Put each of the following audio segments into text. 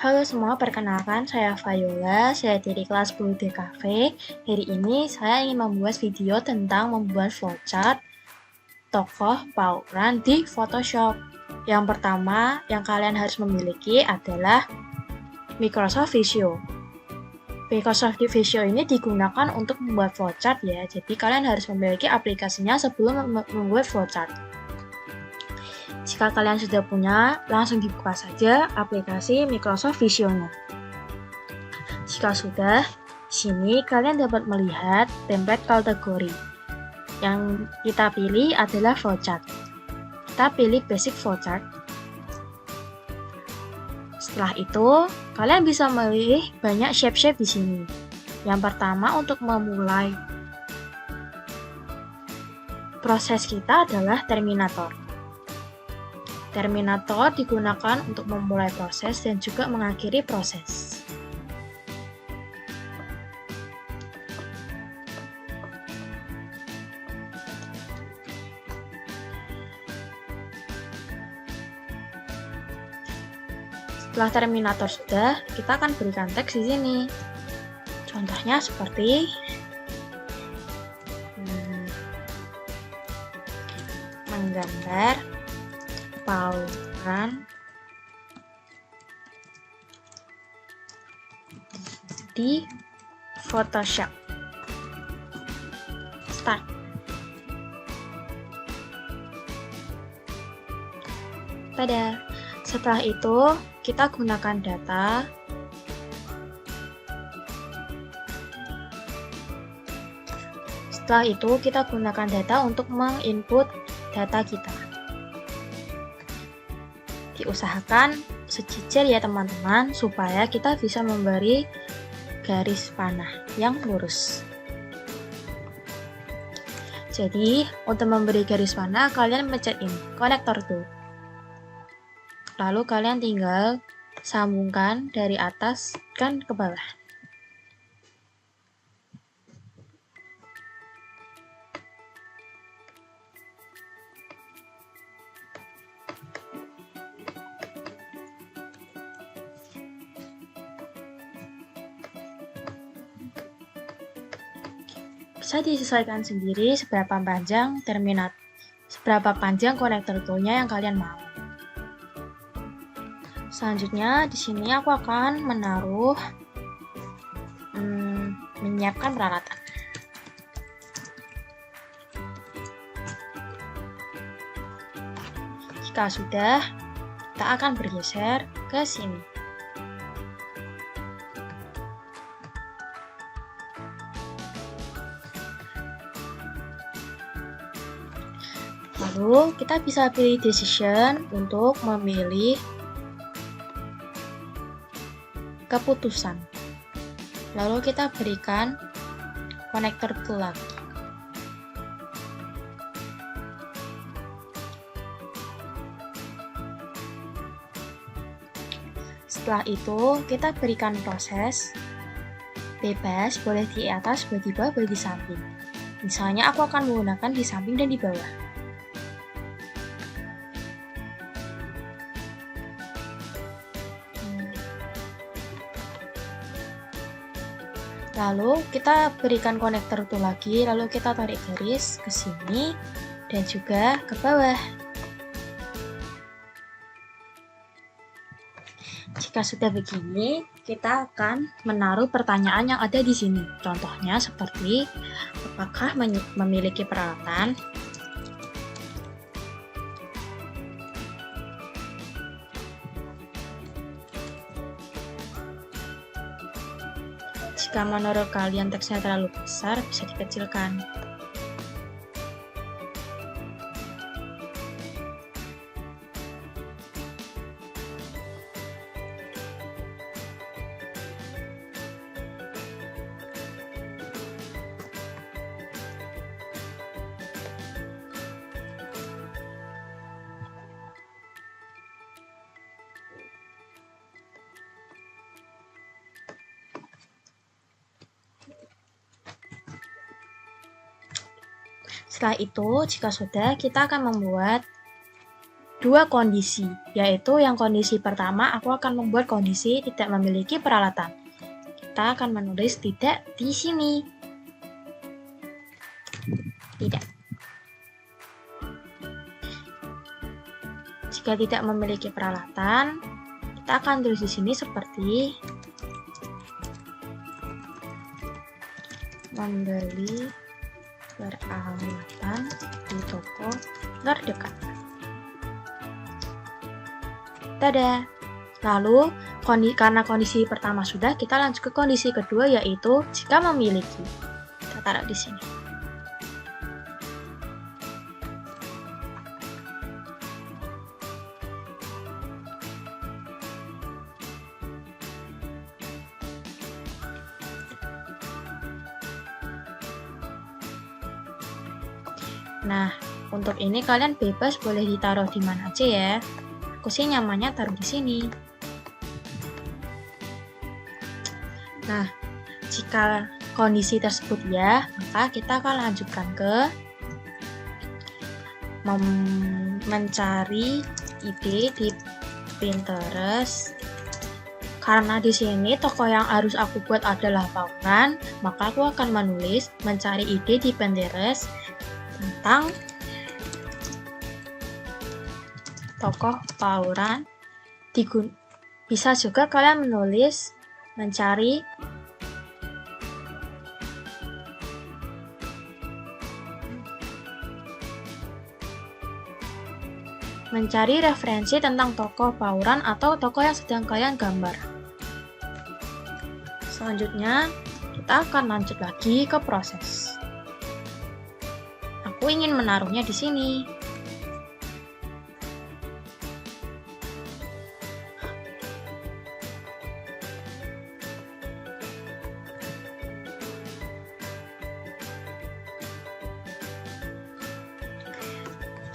Halo semua, perkenalkan saya Viola, saya dari kelas 10 DKV. Hari ini saya ingin membuat video tentang membuat flowchart tokoh Pauran di Photoshop. Yang pertama yang kalian harus memiliki adalah Microsoft Visio. Microsoft Visio ini digunakan untuk membuat flowchart ya, jadi kalian harus memiliki aplikasinya sebelum membuat flowchart. Jika kalian sudah punya, langsung dibuka saja aplikasi Microsoft Visio-nya. Jika sudah, di sini kalian dapat melihat template kategori. Yang kita pilih adalah flowchart. Kita pilih basic flowchart. Setelah itu, kalian bisa memilih banyak shape-shape di sini. Yang pertama untuk memulai proses kita adalah Terminator. Terminator digunakan untuk memulai proses dan juga mengakhiri proses. Setelah Terminator sudah, kita akan berikan teks di sini. Contohnya seperti menggambar Pauran di Photoshop. Start. Tada. Setelah itu, kita gunakan data. Setelah itu, kita gunakan data untuk menginput data kita. Diusahakan sejajar ya teman-teman, supaya kita bisa memberi garis panah yang lurus. Jadi, untuk memberi garis panah, kalian pencet ini, konektor tool. Lalu kalian tinggal sambungkan dari atas kan ke bawah. Bisa disesuaikan sendiri seberapa panjang konektor toolnya yang kalian mau. Selanjutnya di sini aku akan menaruh menyiapkan peralatan. Jika sudah, kita akan bergeser ke sini. Lalu kita bisa pilih decision untuk memilih keputusan. Lalu kita berikan konektor tool lagi. Setelah itu kita berikan proses bebas, boleh di atas, boleh di bawah, boleh di samping. Misalnya aku akan menggunakan di samping dan di bawah. Lalu kita berikan konektor tool lagi, lalu kita tarik garis ke sini dan juga ke bawah. Jika sudah begini, kita akan menaruh pertanyaan yang ada di sini. Contohnya seperti, apakah memiliki peralatan? Jika menurut kalian teksnya terlalu besar, bisa dikecilkan. Setelah itu, jika sudah, kita akan membuat dua kondisi, yaitu yang kondisi pertama aku akan membuat kondisi tidak memiliki peralatan. Kita akan menulis tidak di sini. Tidak. Jika tidak memiliki peralatan, kita akan tulis di sini seperti membeli peralatan di toko terdekat. Tada! Lalu, karena kondisi pertama sudah, kita lanjut ke kondisi kedua, yaitu jika memiliki. Kita taruh di sini. Nah, untuk ini kalian bebas boleh ditaruh di mana aja ya. Aku sih nyamannya taruh di sini. Nah, jika kondisi tersebut ya, maka kita akan lanjutkan ke mencari ide di Pinterest. Karena di sini toko yang harus aku buat adalah Pauran, maka aku akan menulis mencari ide di Pinterest tentang tokoh Pauran. Bisa juga kalian menulis mencari referensi tentang tokoh Pauran atau tokoh yang sedang kalian gambar. Selanjutnya, kita akan lanjut lagi ke proses. Aku ingin menaruhnya di sini.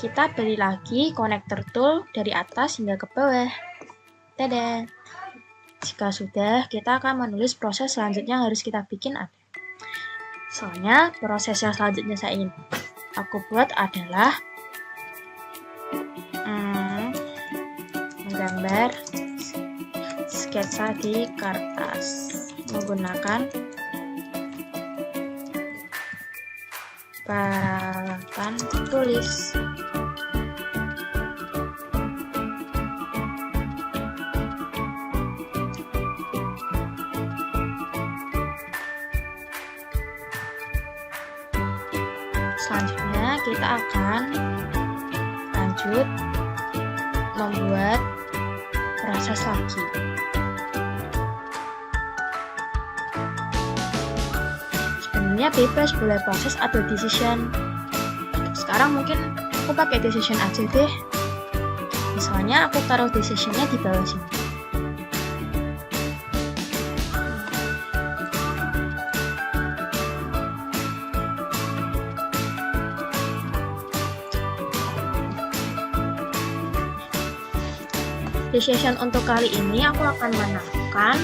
Kita beri lagi connector tool dari atas hingga ke bawah. Tada! Jika sudah, kita akan menulis proses selanjutnya yang harus kita bikin ada. Soalnya proses yang selanjutnya saya ingin aku buat adalah menggambar sketsa di kertas menggunakan peralatan tulis. Selanjutnya kita akan lanjut membuat proses lagi. Sebenarnya bebas boleh proses atau decision. Sekarang mungkin aku pakai decision aja deh. Misalnya aku taruh decisionnya di bawah sini. Decision untuk kali ini aku akan menaruhkan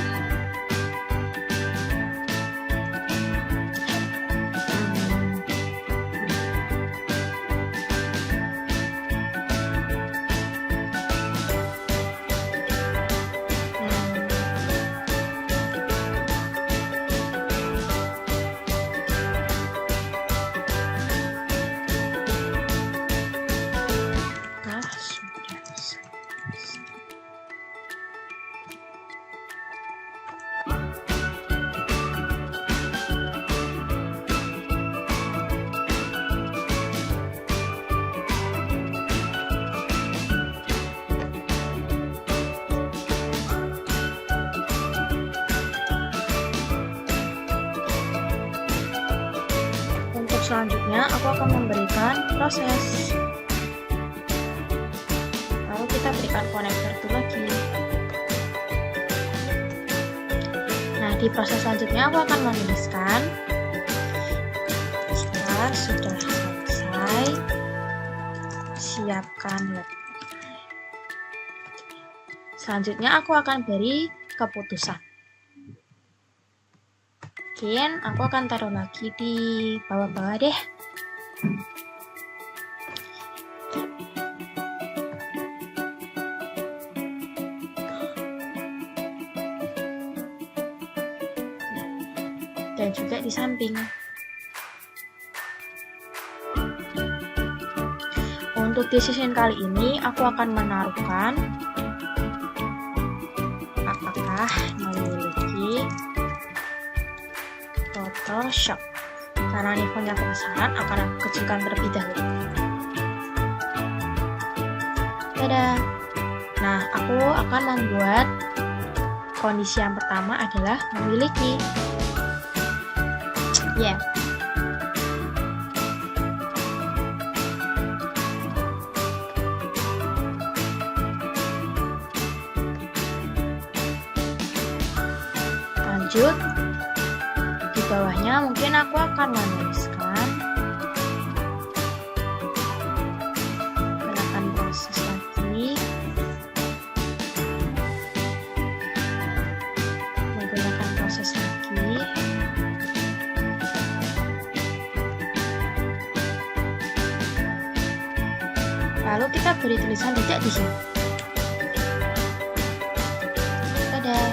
selanjutnya aku akan memberikan proses. Lalu kita berikan konektor itu lagi. Nah, di proses selanjutnya aku akan menuliskan setelah sudah selesai, siapkan web. Selanjutnya aku akan beri keputusan. Mungkin aku akan taruh lagi di bawah-bawah deh. di samping. Untuk decision kali ini, aku akan menaruhkan apakah memiliki Photoshop. Karena ini font yang kebesaran, akan aku kecilkan terlebih dahulu. Dadah! Nah, aku akan membuat kondisi yang pertama adalah memiliki. Yeah. Lanjut, di bawahnya mungkin aku akan menuliskan gerakan proses lagi, menggunakan proses lagi, lalu kita beri tulisan tidak di sini. Dadah.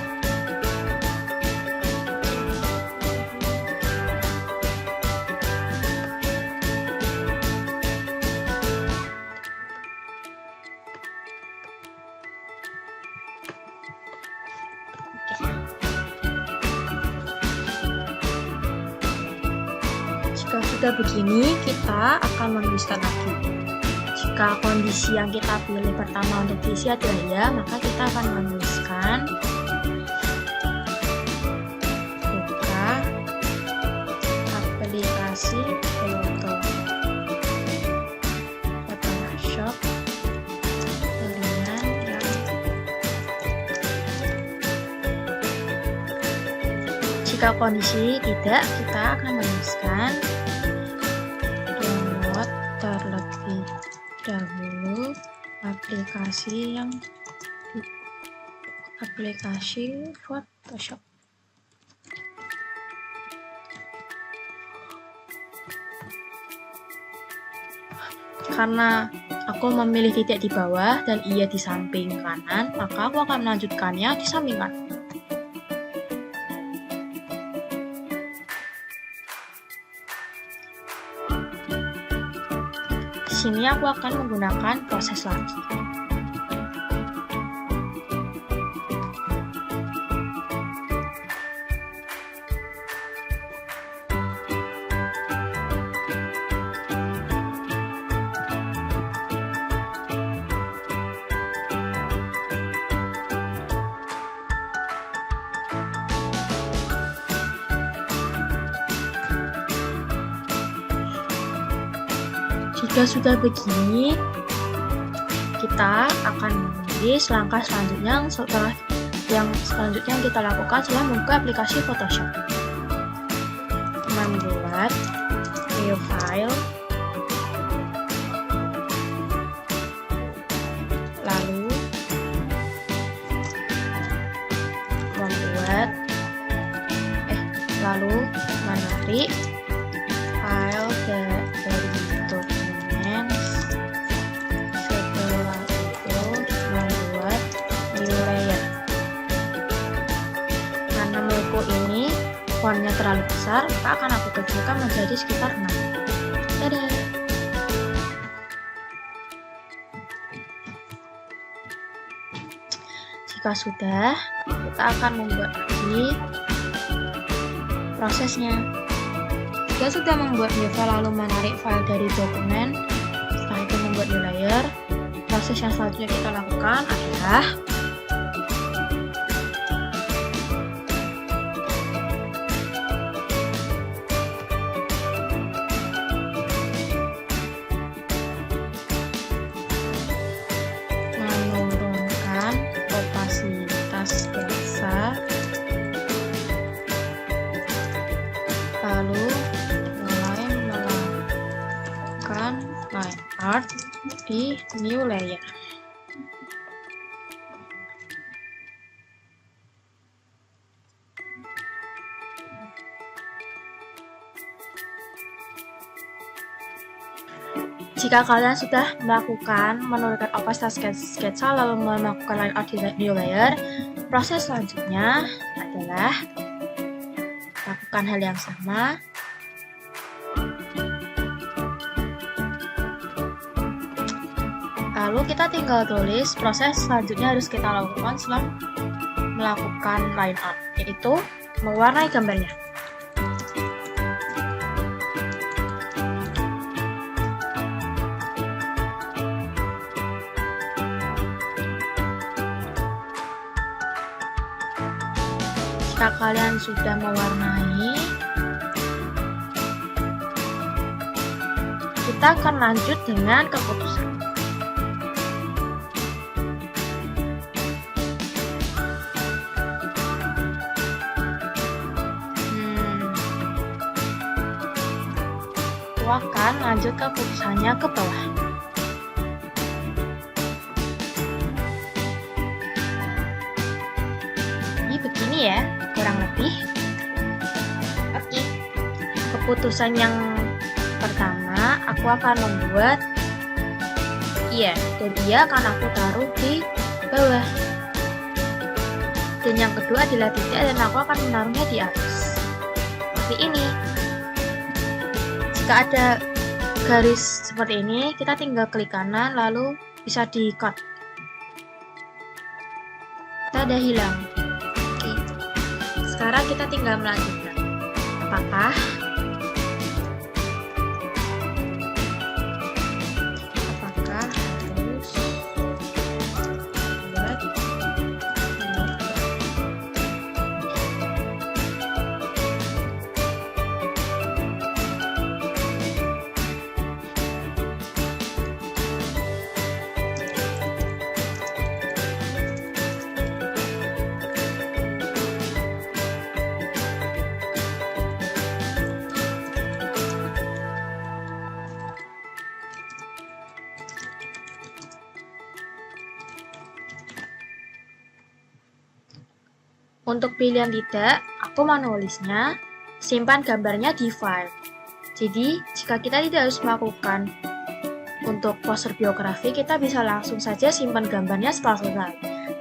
Jika sudah begini, kita akan menuliskan lagi. Jika kondisi yang kita pilih pertama untuk diisi adalah ya, maka kita akan menuliskan buka aplikasi Photoshop dengan yang jika kondisi tidak, kita akan menuliskan download terlebih dahulu aplikasi Photoshop. Karena aku memilih titik di bawah dan ia di samping kanan, maka aku akan melanjutkannya di samping kanan. Di sini aku akan menggunakan proses lagi. Jika sudah begini, kita akan menulis langkah selanjutnya yang kita lakukan setelah membuka aplikasi Photoshop. Membuat new file, lalu menarik file dari dokumen. Setelah itu membuat new layer. Karena menurutku ini fontnya terlalu besar, maka akan aku kecilkan menjadi sekitar 6. Dadah! Jika sudah, kita akan membuat lagi prosesnya. Jika sudah membuat new file lalu menarik file dari dokumen, setelah itu membuat new layer, proses yang selanjutnya kita lakukan adalah menurunkan opasitas biasa, lalu mulai melakukan line art di new layer. Jika kalian sudah menurunkan opasitas sketsa lalu melakukan line art di new layer, proses selanjutnya adalah lakukan melakukan hal yang sama. Lalu kita tinggal tulis proses selanjutnya harus kita lakukan setelah melakukan line art, yaitu mewarnai gambarnya. Jika kalian sudah mewarnai, kita akan lanjut dengan keputusan. Aku akan lanjut keputusannya ke bawah. Ini begini ya, kurang lebih. Oke. Keputusan yang pertama, aku akan membuat dan dia akan aku taruh di bawah. Dan yang kedua adalah tidak, dan aku akan menaruhnya di atas. Seperti ini. Jika ada garis seperti ini, kita tinggal klik kanan lalu bisa di cut. Kita udah hilang. Oke. Sekarang kita tinggal melanjutkan. Apakah harus buat Untuk pilihan tidak, aku menulisnya simpan gambarnya di file. Jadi, jika kita tidak harus melakukan untuk poster biografi, kita bisa langsung saja simpan gambarnya setelah selesai.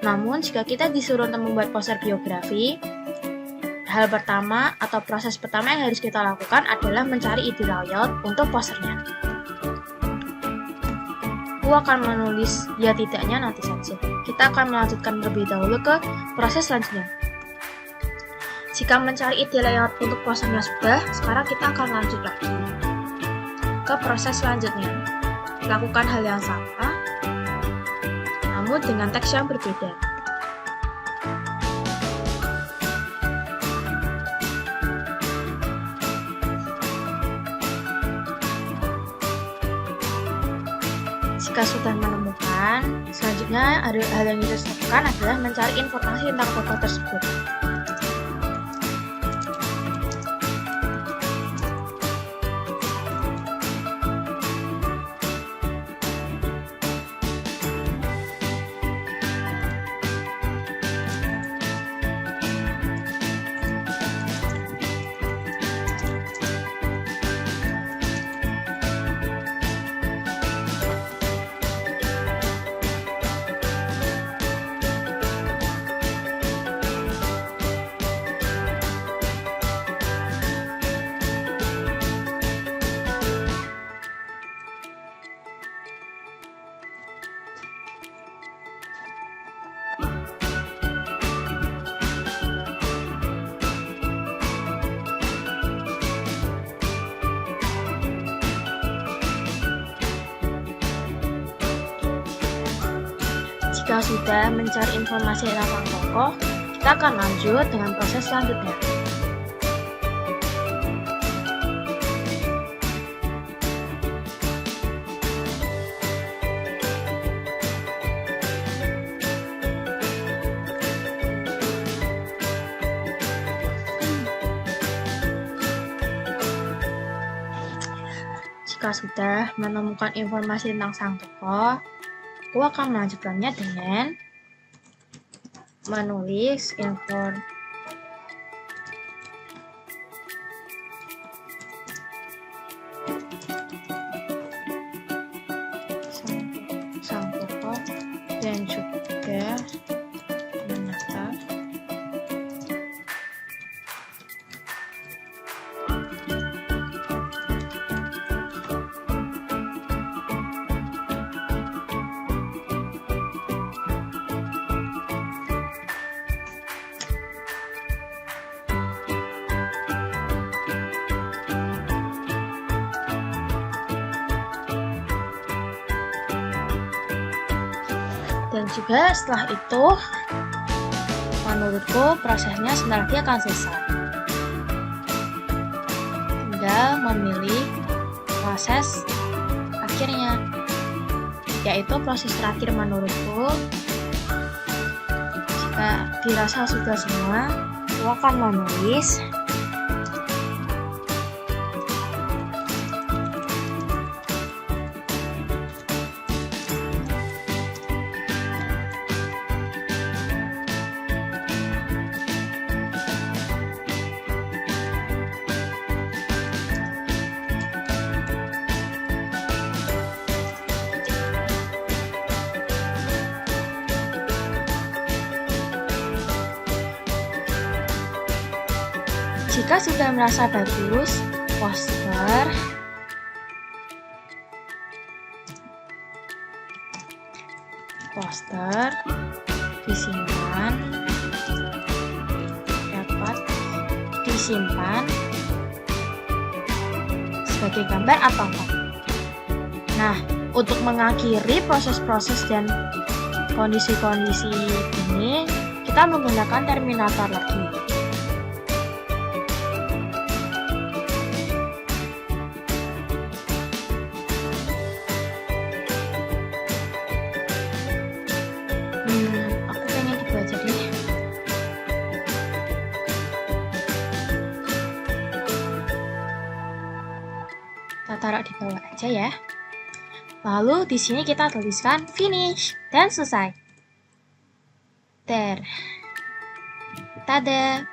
Namun, jika kita disuruh untuk membuat poster biografi, hal pertama atau proses pertama yang harus kita lakukan adalah mencari ide layout untuk posternya. Aku akan menulis ya tidaknya nanti saja. Kita akan melanjutkan terlebih dahulu ke proses selanjutnya. Jika mencari ide layout untuk posternya sudah, sekarang kita akan lanjut lagi ke proses selanjutnya. Lakukan hal yang sama, namun dengan teks yang berbeda. Jika sudah menemukan, selanjutnya hal yang harus dilakukan adalah mencari informasi tentang tokoh tersebut. Jika sudah mencari informasi tentang tokoh, kita akan lanjut dengan proses selanjutnya. Jika sudah menemukan informasi tentang sang tokoh, aku akan melanjutkannya dengan menulis sang tokoh dan juga menata juga setelah itu, menurutku prosesnya sebentar lagi akan selesai. Tinggal memilih proses akhirnya, yaitu proses terakhir menurutku. Jika dirasa sudah semua, aku akan menulis jika sudah merasa bagus, poster disimpan, dapat disimpan sebagai gambar atau enggak. Nah, untuk mengakhiri proses-proses dan kondisi-kondisi ini, kita menggunakan Terminator lagi. Aku pengen gitu aja deh. Kita taruh di bawah aja ya. Lalu di sini kita tuliskan finish dan selesai. Tada.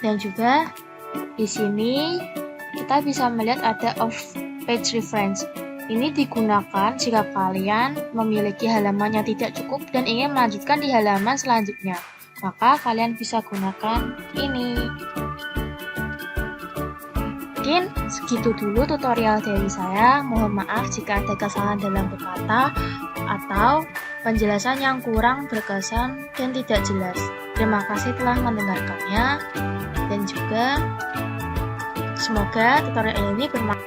Dan juga di sini kita bisa melihat ada off page reference. Ini digunakan jika kalian memiliki halaman yang tidak cukup dan ingin melanjutkan di halaman selanjutnya. Maka kalian bisa gunakan ini. Mungkin segitu dulu tutorial dari saya. Mohon maaf jika ada kesalahan dalam berkata atau penjelasan yang kurang berkesan dan tidak jelas. Terima kasih telah mendengarkannya dan juga semoga tutorial ini bermanfaat.